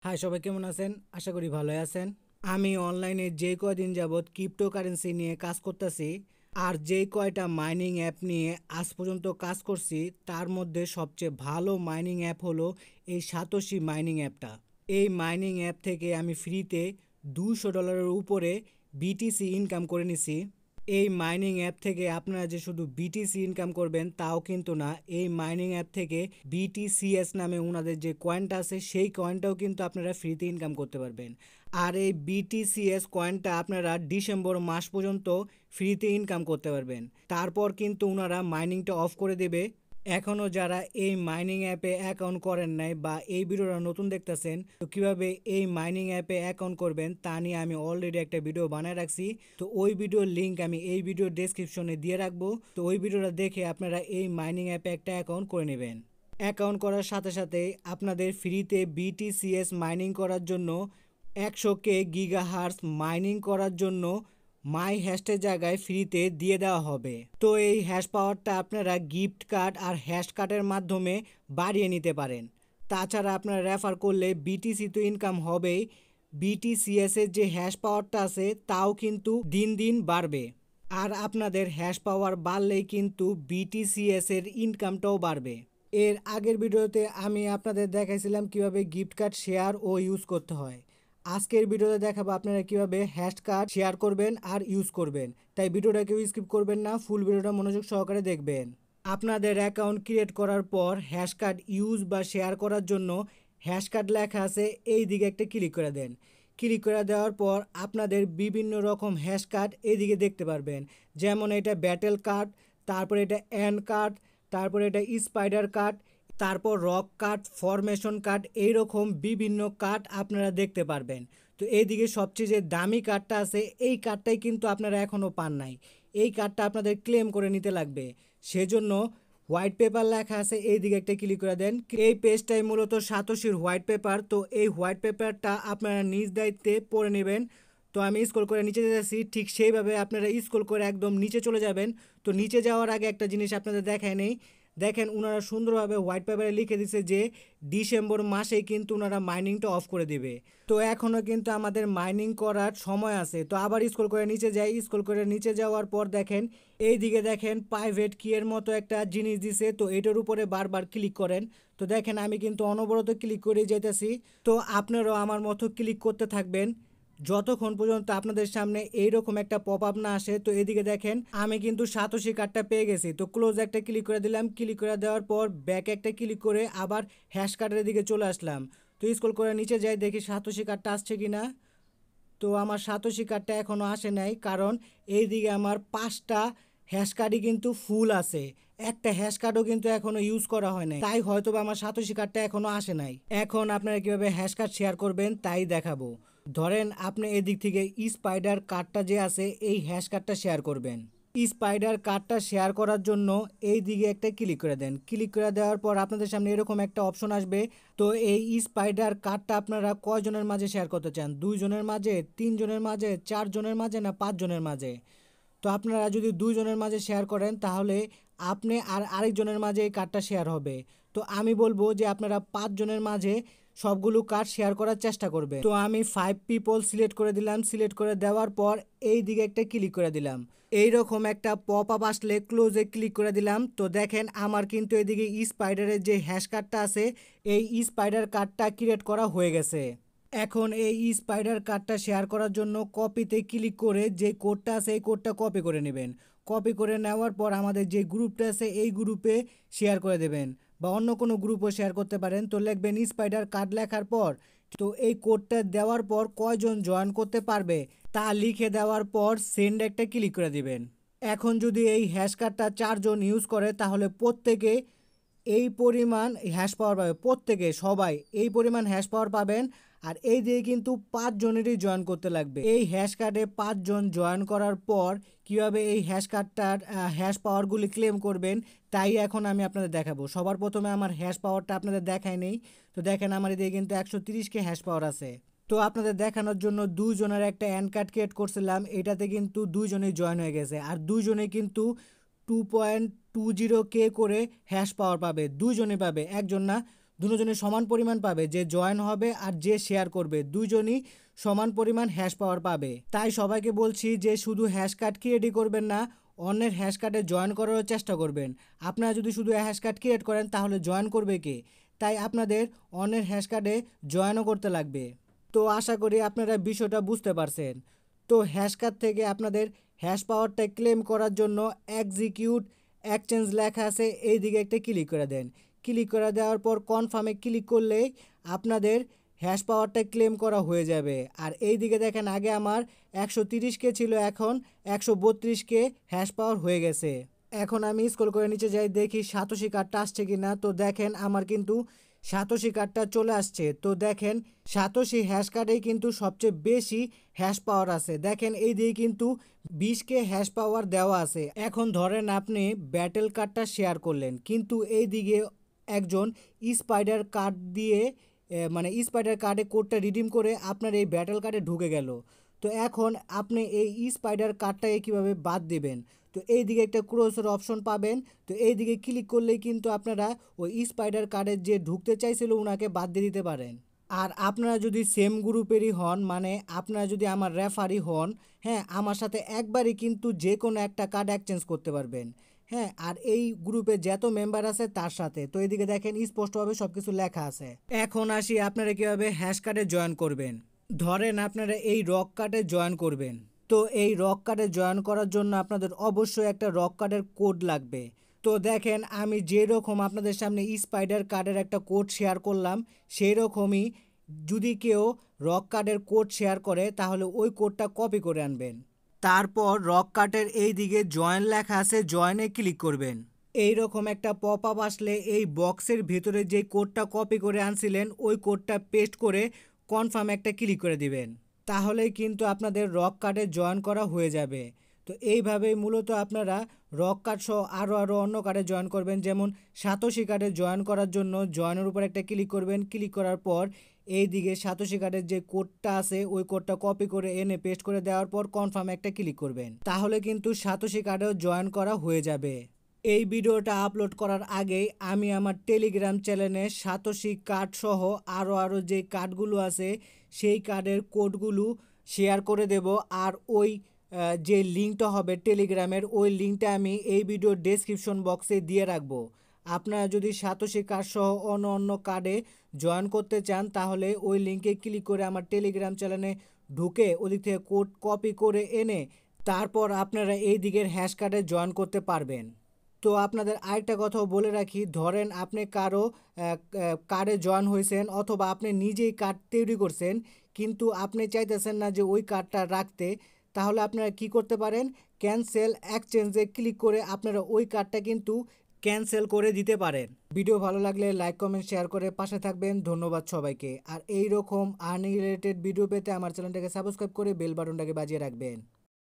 High সবাই কেমন আছেন? আশা করি ভালোই আছেন। আমি অনলাইনে যে কয়দিন যাবৎ ক্রিপ্টোকারেন্সি নিয়ে কাজ করতেছি আর যে কয়টা মাইনিং অ্যাপ নিয়ে আজ পর্যন্ত কাজ করছি তার মধ্যে সবচেয়ে ভালো মাইনিং অ্যাপ হলো এই সাতোশি মাইনিং অ্যাপটা। এই মাইনিং অ্যাপ থেকে আমি ফ্রিতে $200 উপরে বিটিসি ইনকাম করে নিছি। এই মাইনিং অ্যাপ থেকে আপনারা যে শুধু বিটিসি ইনকাম করবেন তাও কিন্তু না, এই মাইনিং অ্যাপ থেকে বিটিসিএস নামে ওনাদের যে কয়েনটা আছে সেই কয়েনটাও কিন্তু আপনারা ফ্রিতে ইনকাম করতে পারবেন। আর এই বিটিসিএস কয়েনটা আপনারা ডিসেম্বর মাস পর্যন্ত ফ্রিতে ইনকাম করতে পারবেন। তারপর কিন্তু ওনারা মাইনিংটা অফ করে দেবে। এখনও যারা এই মাইনিং অ্যাপে অ্যাকাউন্ট করেন নাই বা এই ভিডিওটা নতুন দেখতেছেন, তো কীভাবে এই মাইনিং অ্যাপে অ্যাকাউন্ট করবেন তা নিয়ে আমি অলরেডি একটা ভিডিও বানায় রাখছি। তো ওই ভিডিওর লিঙ্ক আমি এই ভিডিওর ডেসক্রিপশনে দিয়ে রাখবো। তো ওই ভিডিওটা দেখে আপনারা এই মাইনিং অ্যাপে একটা অ্যাকাউন্ট করে নেবেন। অ্যাকাউন্ট করার সাথে সাথে আপনাদের ফ্রিতে বিটিসিএস মাইনিং করার জন্য 100K গিগাহার্টজ মাইনিং করার জন্য মাই হ্যাশের জায়গায় ফ্রিতে দিয়ে দেওয়া হবে। তো এই হ্যাশ পাওয়ারটা আপনারা গিফট কার্ড আর হ্যাশ কার্ডের মাধ্যমে বাড়িয়ে নিতে পারেন। তাছাড়া আপনারা রেফার করলে বিটিসি তো ইনকাম হবেই, বিটিসিএস এর যে হ্যাশ পাওয়ারটা আছে তাও কিন্তু দিন দিন বাড়বে। আর আপনাদের হ্যাশ পাওয়ার বাড়লেই কিন্তু বিটিসিএস এর ইনকামটাও বাড়বে। এর আগের ভিডিওতে আমি আপনাদের দেখাইছিলাম কিভাবে গিফট কার্ড শেয়ার ও ইউজ করতে হয়। আজকের ভিডিওতে দেখাবো আপনারা কিভাবে হ্যাশ কার্ড শেয়ার করবেন আর ইউজ করবেন। তাই ভিডিওটা কেউ স্কিপ করবেন না, ফুল ভিডিওটা মনোযোগ সহকারে দেখবেন। আপনাদের অ্যাকাউন্ট ক্রিয়েট করার পর হ্যাশ কার্ড ইউজ বা শেয়ার করার জন্য হ্যাশ কার্ড লেখা আছে এই দিকে একটা ক্লিক করে দেন। ক্লিক করে দেওয়ার পর আপনাদের বিভিন্ন রকম হ্যাশ কার্ড এইদিকে দেখতে পারবেন। যেমন এটা ব্যাটেল কার্ড, তারপর এটা অ্যান্ড কার্ড, তারপর এটা স্পাইডার কার্ড, তারপর রক কার্ড, ফরমেশন কার্ড, এইরকম বিভিন্ন কার্ড আপনারা দেখতে পারবেন। তো এইদিকে সবচেয়ে যে দামি কার্ডটা আছে এই কার্ডটাই কিন্তু আপনারা এখনও পান নাই। এই কার্ডটা আপনাদের ক্লেম করে নিতে লাগবে। সেজন্য হোয়াইট পেপার লেখা আছে এই দিকে একটা ক্লিক করে দেন। এই পেজটাই মূলত সাতোশির হোয়াইট পেপার। তো এই হোয়াইট পেপারটা আপনারা নিজ দায়িত্বে পড়ে নেবেন। তো আমি স্ক্রল করে নিচে যাচ্ছি, ঠিক সেইভাবে আপনারা স্ক্রল করে একদম নিচে চলে যাবেন। তো নিচে যাওয়ার আগে একটা জিনিস আপনাদের দেখায় নেই, দেখেন ওনারা সুন্দরভাবে হোয়াইট পেপারে লিখে দিছে যে ডিসেম্বর মাসেই কিন্তু ওনারা মাইনিংটা অফ করে দিবে। তো এখনও কিন্তু আমাদের মাইনিং করার সময় আছে। তো আবার স্ক্রল করে নিচে যাই, স্ক্রল করে নিচে যাওয়ার পর দেখেন এই দিকে দেখেন প্রাইভেট কি এর মতো একটা জিনিস দিছে। তো এটার উপরে বারবার ক্লিক করেন। তো দেখেন আমি কিন্তু অনবরত ক্লিক করে যেতেছি। তো আপনারাও আমার মতো ক্লিক করতে থাকবেন যতক্ষণ পর্যন্ত আপনাদের সামনে এইরকম একটা পপ আপ না আসে। তো এদিকে দেখেন আমি কিন্তু সাতোশি কার্ডটা পেয়ে গেছি। তো ক্লোজ একটা ক্লিক করে দিলাম। ক্লিক করে দেওয়ার পর ব্যাক একটা ক্লিক করে আবার হ্যাশ কার্ডের দিকে চলে আসলাম। তো স্ক্রল করে নিচে যাই, দেখি সাতোশি কার্ডটা আসছে কিনা। তো আমার সাতোশি কার্ডটা এখনও আসে নাই, কারণ এইদিকে আমার 5টা হ্যাশ কার্ডই কিন্তু ফুল আছে, একটা হ্যাশ কার্ডও কিন্তু এখনো ইউজ করা হয় নাই। তাই হয়তো আমার সাতোশি কার্ডটা এখনো আসে নাই। এখন আপনারা কিভাবে হ্যাশ কার্ড শেয়ার করবেন তাই দেখাবো। ধরেন আপনি এদিক থেকে স্পাইডার কার্ডটা যে আছে এই হ্যাশ কার্ডটা শেয়ার করবেন। স্পাইডার কার্ডটা শেয়ার করার জন্য এই দিকে একটা ক্লিক করে দেন। ক্লিক করে দেওয়ার পর আপনাদের সামনে এরকম একটা অপশন আসবে। তো এই স্পাইডার কার্ডটা আপনারা কয়জনের মাঝে শেয়ার করতে চান? 2 জনের মাঝে, 3 জনের মাঝে, 4 জনের মাঝে না 5 জনের মাঝে? তো আপনারা যদি 2 জনের মাঝে শেয়ার করেন তাহলে আপনি আর আরেকজনের মাঝে এই কার্ডটা শেয়ার হবে। তো আমি বলবো যে আপনারা 5 জনের মাঝে সবগুলো কার্ড শেয়ার করার চেষ্টা করবে। তো আমি 5 পিপল সিলেক্ট করে দিলাম। সিলেক্ট করে দেওয়ার পর এই দিকে একটা ক্লিক করে দিলাম। এইরকম একটা পপ আপ আসলে ক্লোজে ক্লিক করে দিলাম। তো দেখেন আমার কিন্তু এদিকে স্পাইডারের যে হ্যাশ কার্ডটা আছে এই স্পাইডার কার্ডটা ক্রিয়েট করা হয়ে গেছে। এখন এই স্পাইডার কার্ডটা শেয়ার করার জন্য কপিতে ক্লিক করে যে কোডটা আছে এই কোডটা কপি করে নেবেন। কপি করে নেওয়ার পর আমাদের যে গ্রুপটা আছে এই গ্রুপে শেয়ার করে দেবেন, বা অন্য কোনো গ্রুপও শেয়ার করতে পারেন। তো লিখবেন স্পাইডার কার্ড লেখার পর, তো এই কোডটা দেওয়ার পর কয়জন জয়েন করতে পারবে তা লিখে দেওয়ার পর সেন্ড একটা ক্লিক করে দিবেন। এখন যদি এই হ্যাশ কার্ডটা 4 জন ইউজ করে তাহলে প্রত্যেকে এই পরিমাণ হ্যাশ পাওয়ার পাবে, প্রত্যেকে সবাই এই পরিমাণ হ্যাশ পাওয়ার পাবেন। আর এই দিয়ে কিন্তু 5 জনেরই জয়েন করতে লাগবে। এই হ্যাশ কার্ডে 5 জন জয়েন করার পর কিভাবে এই হ্যাশ কার্ডটার হ্যাশ পাওয়ারগুলি ক্লেম করবেন তাই এখন আমি আপনাদের দেখাবো। সবার প্রথমে আমার হ্যাশ পাওয়ারটা আপনাদের দেখাই নেই। তো দেখেন আমার এদিকে কিন্তু 130K হ্যাশ পাওয়ার আছে। তো আপনাদের দেখানোর জন্য 2 জনের একটা অ্যান্ড কার্ড ক্রিয়েট করছিলাম, এটাতে কিন্তু 2 জনেই জয়েন হয়ে গেছে। আর 2 জনে কিন্তু 2.20K করে হ্যাশ পাওয়ার পাবে, 2 জনে পাবে, একজন না, দুজনে সমান পরিমাণ পাবে, যে জয়েন হবে আর যে শেয়ার করবে দুইজনই সমান পরিমাণ হ্যাশ পাওয়ার পাবে। তাই সবাইকে বলছি যে শুধু হ্যাশ কার্ড ক্রিয়েটই করবেন না, অন্যের হ্যাশ কার্ডে জয়েন করারও চেষ্টা করবেন। আপনারা যদি শুধু হ্যাশ কার্ড ক্রিয়েট করেন তাহলে জয়েন করবে কে? তাই আপনাদের অন্যের হ্যাশ কার্ডে জয়েনও করতে লাগবে। তো আশা করি আপনারা বিষয়টা বুঝতে পারছেন। তো হ্যাশ কার্ড থেকে আপনাদের হ্যাশ পাওয়ারটা ক্লেম করার জন্য এক্সিকিউট এক্সচেঞ্জ লেখা আছে, এই দিকে একটা ক্লিক করে দেন। ক্লিক করে দেওয়ার পর কনফার্মে ক্লিক করলেই আপনাদের হ্যাশ পাওয়ারটা ক্লেম করা হয়ে যাবে। আর এই দিকে দেখেন আগে আমার 130K ছিল, এখন 132K হ্যাশ পাওয়ার হয়ে গেছে। এখন আমি স্ক্রল করে নিচে যাই, দেখি সাতোশি কার্ডটা আসছে কিনা। তো দেখেন আমার কিন্তু সাতোশি কার্ডটা চলে আসছে। তো দেখেন সাতোশি হ্যাশ কার্ডেই কিন্তু সবচেয়ে বেশি হ্যাশ পাওয়ার আছে। দেখেন এই দিকে কিন্তু 20K হ্যাশ পাওয়ার দেওয়া আছে। এখন ধরেন আপনি ব্যাটেল কার্ডটা শেয়ার করলেন, কিন্তু এই দিকে একজন স্পাইডার কার্ড দিয়ে মানে স্পাইডার কার্ডে কোডটা রিডিম করে আপনার এই ব্যাটেল কার্ডে ঢুকে গেল। তো এখন আপনি এই স্পাইডার কার্ডটাকে কীভাবে বাদ দিবেন? তো এই দিকে একটা ক্রসের অপশন পাবেন। তো এই দিকে ক্লিক করলেই কিন্তু আপনারা ওই স্পাইডার কার্ডের যে ঢুকতে চাইছিল ওনাকে বাদ দিয়ে দিতে পারেন। আর আপনারা যদি সেম গ্রুপেরই হন, মানে আপনারা যদি আমার রেফারি হন, হ্যাঁ, আমার সাথে একবারই কিন্তু যে কোনো একটা কার্ড এক্সচেঞ্জ করতে পারবেন। হ্যাঁ, আর এই গ্রুপে যত মেম্বার আছে তার সাথে। তো এদিকে দেখেন স্পষ্টভাবে সব কিছু লেখা আছে। এখন আসি আপনারা কীভাবে হ্যাশ কার্ডে জয়েন করবেন। ধরেন আপনারা এই রক কার্ডে জয়েন করবেন। তো এই রক কার্ডে জয়েন করার জন্য আপনাদের অবশ্যই একটা রক কার্ডের কোড লাগবে। তো দেখেন আমি যেরকম আপনাদের সামনে স্পাইডার কার্ডের একটা কোড শেয়ার করলাম, সেই রকমই যদি কেউ রক কার্ডের কোড শেয়ার করে তাহলে ওই কোডটা কপি করে আনবেন। তারপর রক কার্ডের এই দিকে জয়েন লেখা আছে, জয়েনে ক্লিক করবেন। এই রকম একটা পপ আপ আসলে এই বক্সের ভিতরে যে কোডটা কপি করে আনছিলেন ওই কোডটা পেস্ট করে কনফার্ম একটা ক্লিক করে দিবেন। তাহলেই কিন্তু আপনাদের রক কার্ডে জয়েন করা হয়ে যাবে। তো এইভাবেই মূলত আপনারা রক কার্ড সহ আরও অন্য কার্ডে জয়েন করবেন। যেমন সাতোশি কার্ডে জয়েন করার জন্য জয়েনের উপর একটা ক্লিক করবেন। ক্লিক করার পর এই দিকে সাতোশি কার্ডের যে কোডটা আছে ওই কোডটা কপি করে এনে পেস্ট করে দেওয়ার পর কনফার্ম একটা ক্লিক করবেন। তাহলে কিন্তু সাতোশি কার্ডেও জয়েন করা হয়ে যাবে। এই ভিডিওটা আপলোড করার আগেই আমি আমার টেলিগ্রাম চ্যানেলে সাতোশি কার্ড সহ আরও যে কার্ডগুলো আছে সেই কার্ডের কোডগুলো শেয়ার করে দেব। আর ওই যে লিঙ্কটা হবে টেলিগ্রামের, ওই লিঙ্কটা আমি এই ভিডিওর ডেসক্রিপশন বক্সে দিয়ে রাখবো। আপনারা যদি সাতোশি কার্ড সহ অন্য কার্ডে জয়েন করতে চান তাহলে ওই লিঙ্কে ক্লিক করে আমার টেলিগ্রাম চ্যানেলে ঢুকে ওদিক থেকে কোড কপি করে এনে তারপর আপনারা এই দিকের হ্যাশ কার্ডে জয়েন করতে পারবেন। তো আপনাদের আরেকটা কথাও বলে রাখি, ধরেন আপনি কারো কার্ডে জয়েন হয়েছেন অথবা আপনি নিজেই কার্ড তৈরি করছেন, কিন্তু আপনি চাইতেছেন না যে ওই কার্ডটা রাখতে, তাহলে আপনারা কি করতে পারেন? ক্যান্সেল এক্সচেঞ্জে ক্লিক করে আপনারা ওই কার্ডটা কিন্তু ক্যান্সেল করে দিতে পারেন। ভিডিও ভালো লাগলে লাইক কমেন্ট শেয়ার করে পাশে থাকবেন। ধন্যবাদ সবাইকে। আর এই রকম আর্নিং রিলেটেড ভিডিও পেতে আমার চ্যানেলটাকে সাবস্ক্রাইব করে বেল বাটনটাকে বাজিয়ে রাখবেন।